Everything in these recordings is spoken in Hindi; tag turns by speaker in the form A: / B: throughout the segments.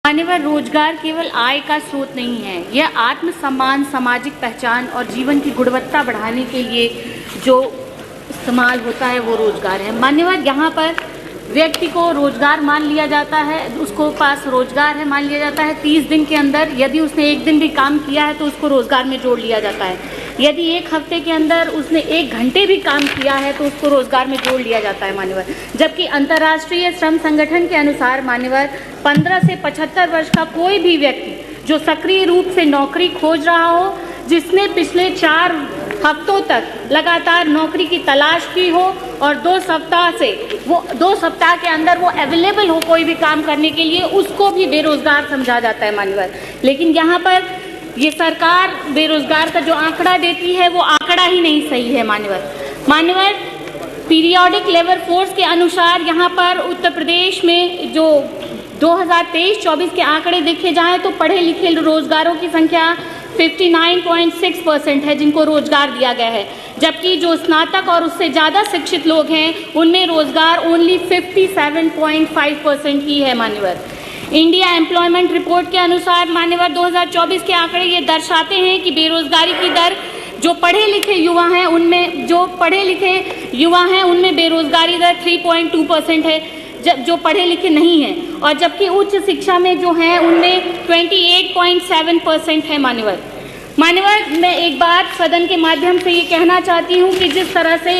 A: मानव रोजगार केवल आय का स्रोत नहीं है, यह आत्मसम्मान, सामाजिक पहचान और जीवन की गुणवत्ता बढ़ाने के लिए जो इस्तेमाल होता है वो रोजगार है। मान्यवर यहाँ पर व्यक्ति को रोजगार मान लिया जाता है, उसको पास रोजगार है मान लिया जाता है। 30 दिन के अंदर यदि उसने एक दिन भी काम किया है तो उसको रोजगार में जोड़ लिया जाता है। यदि एक हफ्ते के अंदर उसने 1 घंटे भी काम किया है तो उसको रोजगार में जोड़ लिया जाता है मान्यवर। जबकि अंतर्राष्ट्रीय श्रम संगठन के अनुसार मान्यवर 15 से 75 वर्ष का कोई भी व्यक्ति जो सक्रिय रूप से नौकरी खोज रहा हो, जिसने पिछले 4 हफ्तों तक लगातार नौकरी की तलाश की हो और 2 सप्ताह के अंदर वो अवेलेबल हो कोई भी काम करने के लिए, उसको भी बेरोजगार समझा जाता है मान्यवर। लेकिन यहाँ पर ये सरकार बेरोजगार का जो आंकड़ा देती है वो आंकड़ा ही नहीं सही है मान्यवर। पीरियोडिक लेबर फोर्स के अनुसार यहाँ पर उत्तर प्रदेश में जो 2023-24 के आंकड़े देखे जाएं तो पढ़े लिखे रोजगारों की संख्या 59.6% है जिनको रोजगार दिया गया है, जबकि जो स्नातक और उससे ज़्यादा शिक्षित लोग हैं उनमें रोजगार ओनली 57.5% ही है मान्यवर। इंडिया एम्प्लॉयमेंट रिपोर्ट के अनुसार मान्यवर 2024 के आंकड़े ये दर्शाते हैं कि बेरोजगारी की दर जो पढ़े लिखे युवा हैं उनमें बेरोजगारी दर 3.2% है, जो पढ़े लिखे नहीं हैं, और जबकि उच्च शिक्षा में जो हैं उनमें 28.7% है मान्यवर। मैं एक बात सदन के माध्यम से ये कहना चाहती हूँ कि जिस तरह से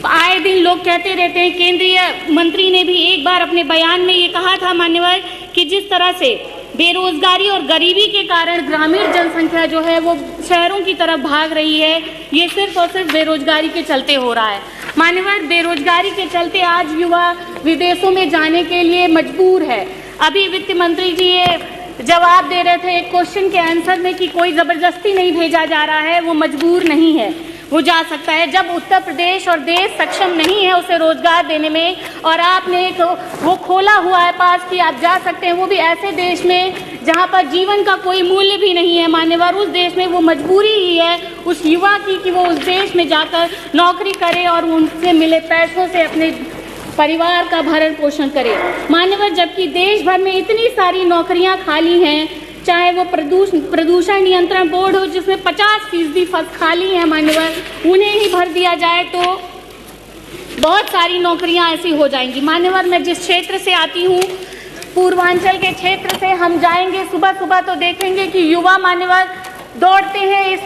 A: आए दिन लोग कहते रहते हैं, केंद्रीय मंत्री ने भी एक बार अपने बयान में ये कहा था मान्यवर कि जिस तरह से बेरोजगारी और गरीबी के कारण ग्रामीण जनसंख्या जो है वो शहरों की तरफ भाग रही है, ये सिर्फ और सिर्फ बेरोजगारी के चलते हो रहा है मान्यवर। बेरोजगारी के चलते आज युवा विदेशों में जाने के लिए मजबूर है। अभी वित्त मंत्री जी ये जवाब दे रहे थे एक क्वेश्चन के आंसर में कि कोई जबरदस्ती नहीं भेजा जा रहा है, वो मजबूर नहीं है, वो जा सकता है। जब उत्तर प्रदेश और देश सक्षम नहीं है उसे रोजगार देने में, और आपने एक वो खोला हुआ है पास कि आप जा सकते हैं, वो भी ऐसे देश में जहां पर जीवन का कोई मूल्य भी नहीं है मान्यवर, उस देश में वो मजबूरी ही है उस युवा की कि वो उस देश में जाकर नौकरी करे और उनसे मिले पैसों से अपने परिवार का भरण पोषण करे मान्यवर। जबकि देश भर में इतनी सारी नौकरियां खाली हैं, चाहे वो प्रदूषण नियंत्रण बोर्ड हो जिसमें 50% पद खाली है मान्यवर, उन्हें ही भर दिया जाए तो बहुत सारी नौकरियां ऐसी हो जाएंगी मान्यवर। मैं जिस क्षेत्र से आती हूँ, पूर्वांचल के क्षेत्र से हम जाएंगे सुबह सुबह तो देखेंगे कि युवा मान्यवर दौड़ते हैं इस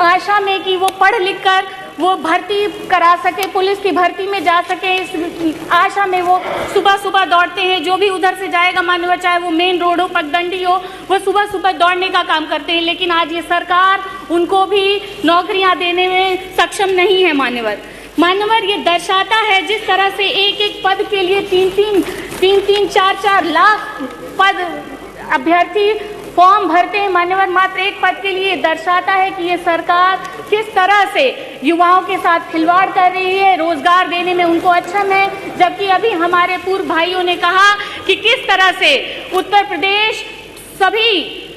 A: आशा में कि वो पढ़ लिख कर वो भर्ती करा सके, पुलिस की भर्ती में जा सके, इस आशा में वो सुबह सुबह दौड़ते हैं। जो भी उधर से जाएगा मान्यवर, चाहे वो मेन रोड हो, पगडंडी हो, वो सुबह सुबह दौड़ने का काम करते हैं। लेकिन आज ये सरकार उनको भी नौकरियां देने में सक्षम नहीं है मान्यवर। ये दर्शाता है जिस तरह से एक पद के लिए 3-3, 4-4 लाख पद अभ्यर्थी फॉर्म भरते हैं मान्यवर मात्र एक पद के लिए। दर्शाता है कि ये सरकार किस तरह से युवाओं के साथ खिलवाड़ कर रही है, रोजगार देने में उनको अक्षम है। जबकि अभी हमारे पूर्व भाइयों ने कहा कि किस तरह से उत्तर प्रदेश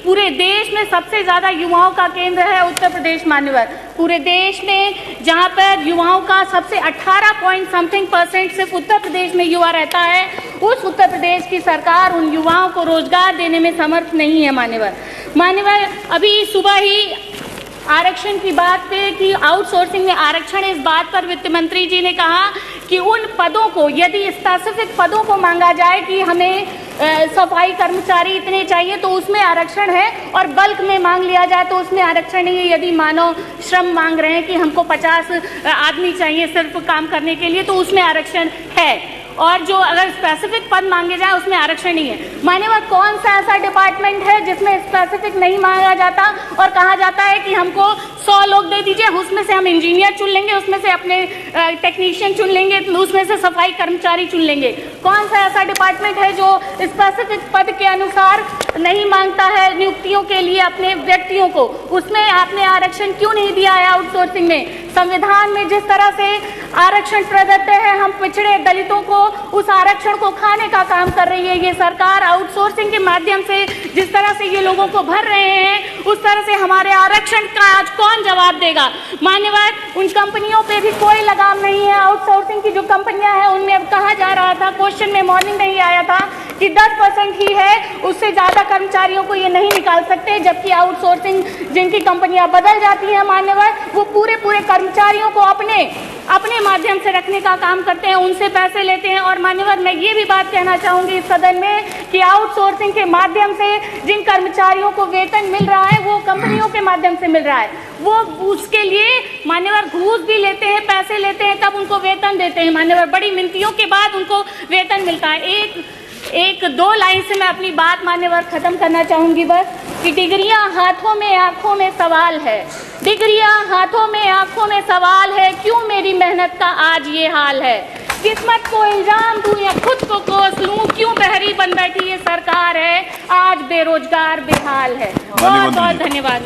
A: पूरे देश में सबसे ज्यादा युवाओं का केंद्र है उत्तर प्रदेश मान्यवर। पूरे देश में जहां पर युवाओं का सबसे 18% सिर्फ उत्तर प्रदेश में युवा रहता है, उस उत्तर प्रदेश की सरकार उन युवाओं को रोजगार देने में समर्थ नहीं है मान्यवर। अभी सुबह ही आरक्षण की बात पे कि आउटसोर्सिंग में आरक्षण, इस बात पर वित्त मंत्री जी ने कहा कि उन पदों को, यदि स्पेसिफिक पदों को मांगा जाए कि हमें सफाई कर्मचारी इतने चाहिए तो उसमें आरक्षण है, और बल्क में मांग लिया जाए तो उसमें आरक्षण नहीं है। यदि मानव श्रम मांग रहे हैं कि हमको 50 आदमी चाहिए सिर्फ काम करने के लिए तो उसमें आरक्षण है, और जो अगर स्पेसिफिक पद मांगे जाए उसमें आरक्षण नहीं है मान्यवर। कौन सा ऐसा डिपार्टमेंट है जिसमें स्पेसिफिक नहीं मांगा जाता और कहा जाता है कि हमको 100 लोग दे दीजिए, उसमें से हम इंजीनियर चुन लेंगे, उसमें से अपने टेक्नीशियन चुन लेंगे, उसमें से सफाई कर्मचारी चुन लेंगे। कौन सा ऐसा डिपार्टमेंट है जो स्पेसिफिक पद के अनुसार नहीं मांगता है नियुक्तियों के लिए अपने व्यक्तियों को? उसमें आपने आरक्षण क्यों नहीं दिया है आउटसोर्सिंग में? संविधान में जिस तरह से आरक्षण प्रदत्त है, हम पिछड़े दलितों को उस आरक्षण को खाने का काम कर रही है ये सरकार। आउटसोर्सिंग के माध्यम से जिस तरह से ये लोगों को भर रहे हैं उस तरह से हमारे आरक्षण का आज कौन जवाब देगा? मान्यवर, उन कंपनियों पे भी कोई लगाम नहीं है। आउटसोर्सिंग की जो कंपनियां हैं उनमें अब कहा जा रहा था, क्वेश्चन में मॉर्निंग नहीं आया था कि 10% ही है, उससे ज्यादा कर्मचारियों को ये नहीं निकाल सकते, जबकि आउटसोर्सिंग जिनकी कंपनियां बदल जाती है मान्यवर, वो पूरे कर्मचारियों को अपने माध्यम से रखने का काम करते हैं, उनसे पैसे लेते हैं। और मान्यवर, मैं ये भी बात कहना चाहूंगी इस सदन में कि आउटसोर्सिंग के माध्यम से जिन कर्मचारियों को वेतन मिल रहा है वो कंपनियों के माध्यम से मिल रहा है, वो उसके लिए मान्यवर घूस भी लेते हैं, पैसे लेते हैं, तब उनको वेतन देते हैं मान्यवर, बड़ी मिन्नतियों के बाद उनको वेतन मिलता है। एक दो लाइन से मैं अपनी बात मान्यवर खत्म करना चाहूंगी बस, कि डिग्रियां हाथों में आंखों में सवाल है, डिग्रियां हाथों में आंखों में सवाल है, क्यों मेरी मेहनत का आज ये हाल है? किस्मत को इल्जाम दूं या खुद को कोस लूं, क्यों बहरी बन बैठी ये सरकार है, आज बेरोजगार बेहाल है। बहुत बहुत धन्यवाद।